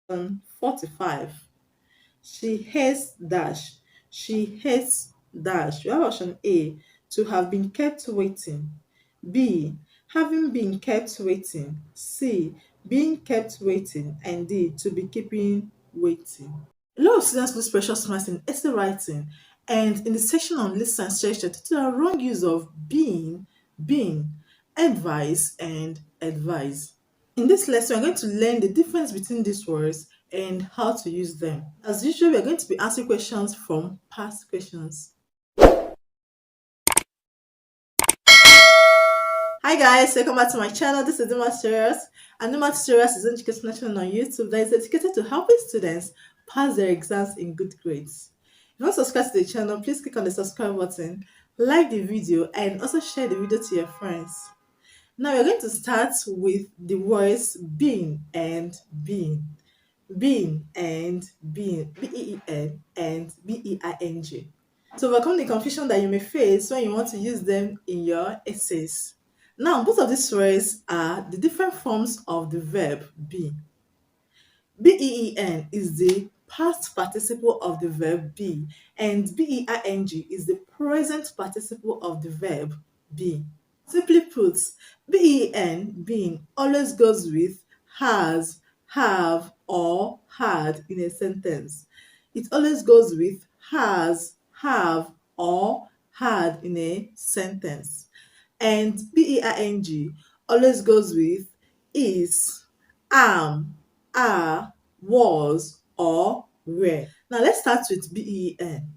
45. She hates dash. She hates dash. We have option A, to have been kept waiting. B, having been kept waiting. C, being kept waiting. And D, to be keeping waiting. A lot of students lose precious marks in essay writing, and in the section on list and structure due to the wrong use of being, advice, and advise. In this lesson, we're going to learn the difference between these words and how to use them. As usual, we're going to be answering questions from past questions. Hi guys, welcome back to my channel. This is Duma Tutorials, and Duma Tutorials is an educational channel on YouTube that is dedicated to helping students pass their exams in good grades. If you want to subscribe to the channel, please click on the subscribe button, like the video, and also share the video to your friends. Now we're going to start with the words being and being. Being and being, B-E-E-N and B-E-I-N-G. To overcome the confusion that you may face when you want to use them in your essays. Now, both of these words are the different forms of the verb be. B-E-E-N is the past participle of the verb be, and B-E-I-N-G is the present participle of the verb be. Simply put, B-E-N, being, always goes with has, have, or had in a sentence. It always goes with has, have, or had in a sentence. And being always goes with is, am, are, was, or were. Now let's start with ben.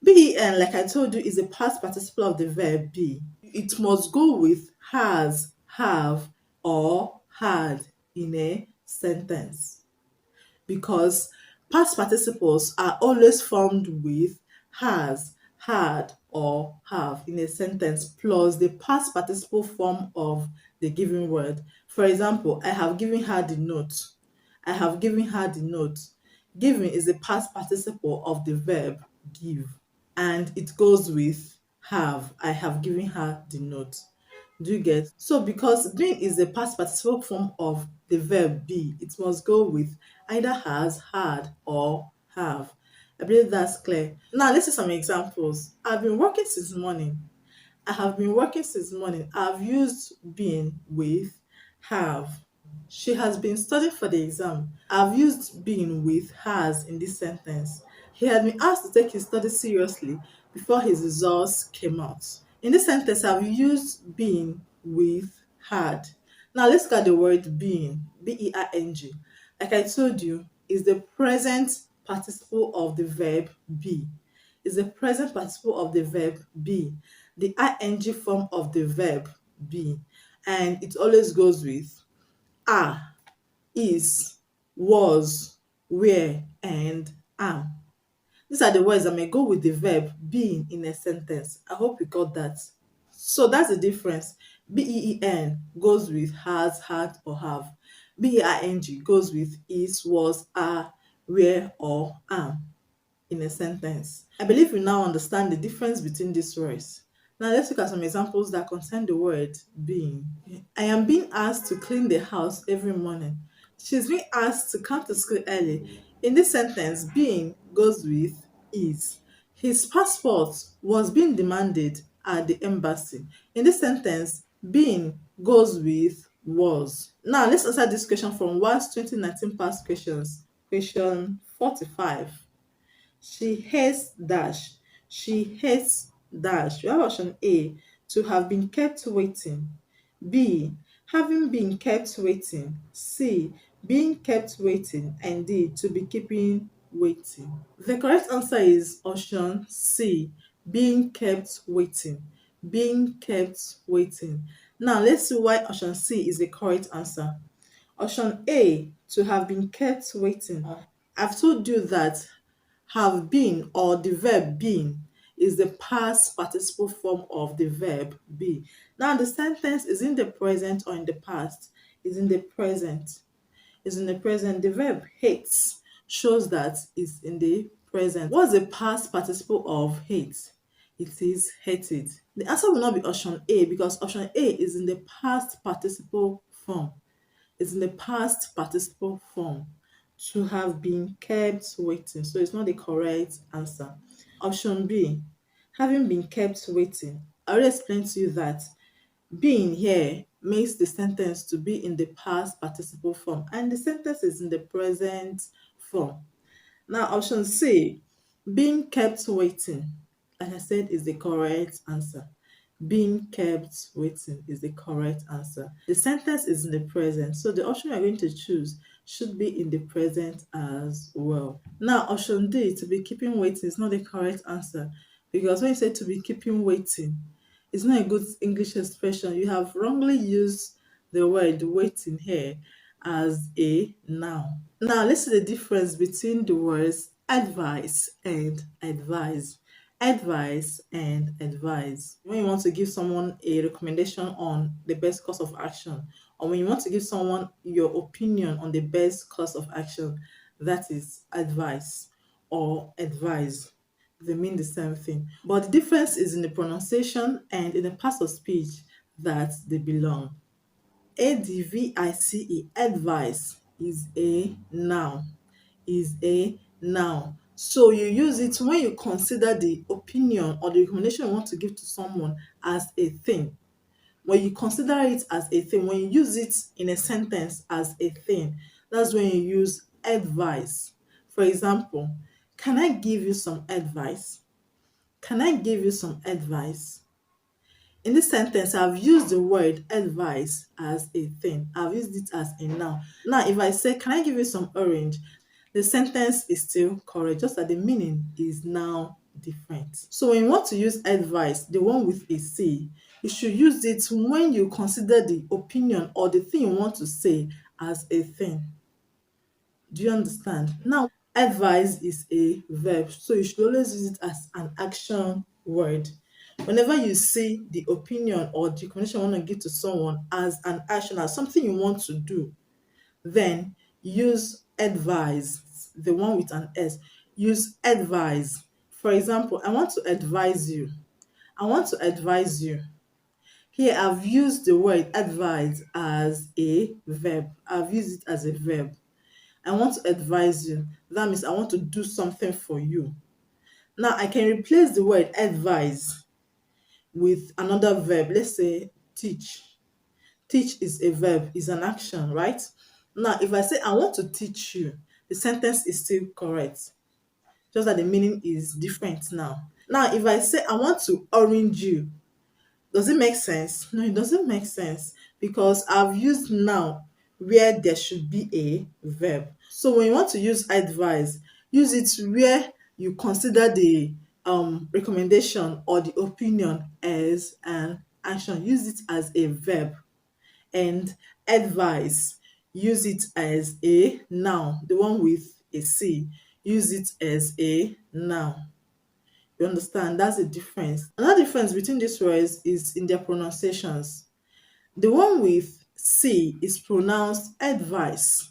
Ben, like I told you, is a past participle of the verb be. It must go with has, have, or had in a sentence, because past participles are always formed with has, had, or have in a sentence, plus the past participle form of the given word. For example, I have given her the note. I have given her the note. Given is the past participle of the verb give, and it goes with have. I have given her the note. Do you get? So because being is the past participle form of the verb be, it must go with either has, had, or have. I believe that's clear. Now let's see some examples. I've been working since morning. I have been working since morning. I've used been with have. She has been studying for the exam. I've used been with has in this sentence. He had been asked to take his studies seriously before his results came out. In this sentence, I've used been with had. Now let's look at the word being, B-E-I-N-G. Like I told you, is the present participle of the verb be. Is the present participle of the verb be. The ing form of the verb be. And it always goes with are, is, was, were, and am. These are the words that may go with the verb being in a sentence. I hope you got that. So that's the difference. Ben goes with has, had, or have. Being goes with is, was, are, were, or am in a sentence. I believe you now understand the difference between these words. Now let's look at some examples that concern the word being. I am being asked to clean the house every morning. She's being asked to come to school early. In this sentence, being goes with is. His passport was being demanded at the embassy. In this sentence, being goes with was. Now let's answer this question from WASSCE 2019 past questions. Question 45. She hates dash. She hates dash. We have option A, to have been kept waiting. B, having been kept waiting. C, being kept waiting. And D, to be keeping waiting. The correct answer is option C, being kept waiting. Being kept waiting. Now let's see why option C is the correct answer. Option A, to have been kept waiting. I've told you that have been, or the verb being, is the past participle form of the verb be. Now the sentence is in the present or in the past. Is in the present. Is in the present. The verb hates shows that it's in the present. What's the past participle of hate? It is hated. The answer will not be option A, because option A is in the past participle form. It's in the past participle form. to have been kept waiting. So it's not the correct answer. Option B, having been kept waiting. I already explained to you that being here makes the sentence to be in the past participle form and the sentence is in the present form. Now, option C, being kept waiting, like I said, is the correct answer. Being kept waiting is the correct answer. The sentence is in the present, so the option you're going to choose should be in the present as well. Now, option D, to be keeping waiting, is not the correct answer because when you say to be keeping waiting, it's not a good English expression. You have wrongly used the word waiting here as a noun. Now, let's see the difference between the words advice and advise. Advice and advise. When you want to give someone a recommendation on the best course of action, or when you want to give someone your opinion on the best course of action, that is advice or advise. They mean the same thing. But the difference is in the pronunciation and in the parts of speech that they belong. Advice, advice, is a noun. Is a noun. So you use it when you consider the opinion or the recommendation you want to give to someone as a thing. When you consider it as a thing, when you use it in a sentence as a thing, that's when you use advice. For example, can I give you some advice? Can I give you some advice? In this sentence, I've used the word advice as a thing. I've used it as a noun. Now, if I say, can I give you some orange? The sentence is still correct, just that the meaning is now different. So when you want to use advice, the one with a C, you should use it when you consider the opinion or the thing you want to say as a thing. Do you understand? Now, advise is a verb, so you should always use it as an action word. Whenever you see the opinion or the recommendation you want to give to someone as an action, as something you want to do, then use advise, the one with an S. Use advise. For example, I want to advise you. I want to advise you. Here, I've used the word advise as a verb. I've used it as a verb. I want to advise you. That means I want to do something for you. Now, I can replace the word advise with another verb. Let's say teach. Teach is a verb, is an action, right? Now, if I say I want to teach you, the sentence is still correct, just that the meaning is different now. Now, if I say I want to orange you, does it make sense? No, it doesn't make sense because I've used now where there should be a verb. So when you want to use advice, use it where you consider the recommendation or the opinion as an action. Use it as a verb. And advice, use it as a noun. The one with a C, use it as a noun. You understand? That's the difference. Another difference between these words is in their pronunciations. The one with C is pronounced advice.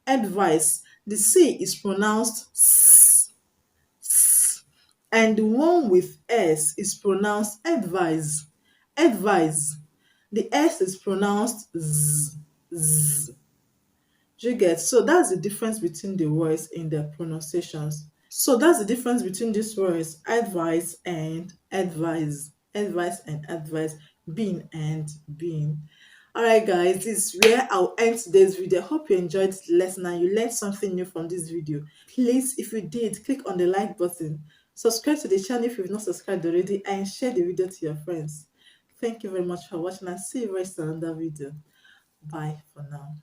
Advice. The C is pronounced S. S. And the one with S is pronounced advise. Advise. The S is pronounced Z. Z. Do you get? So that's the difference between the words in their pronunciations. So that's the difference between these words, advice and advise. Advice and advice, being and being. Alright guys, this is where I'll end today's video. I hope you enjoyed the lesson and you learned something new from this video. Please, if you did, click on the like button. Subscribe to the channel if you've not subscribed already and share the video to your friends. Thank you very much for watching and see you very soon in another video. Bye for now.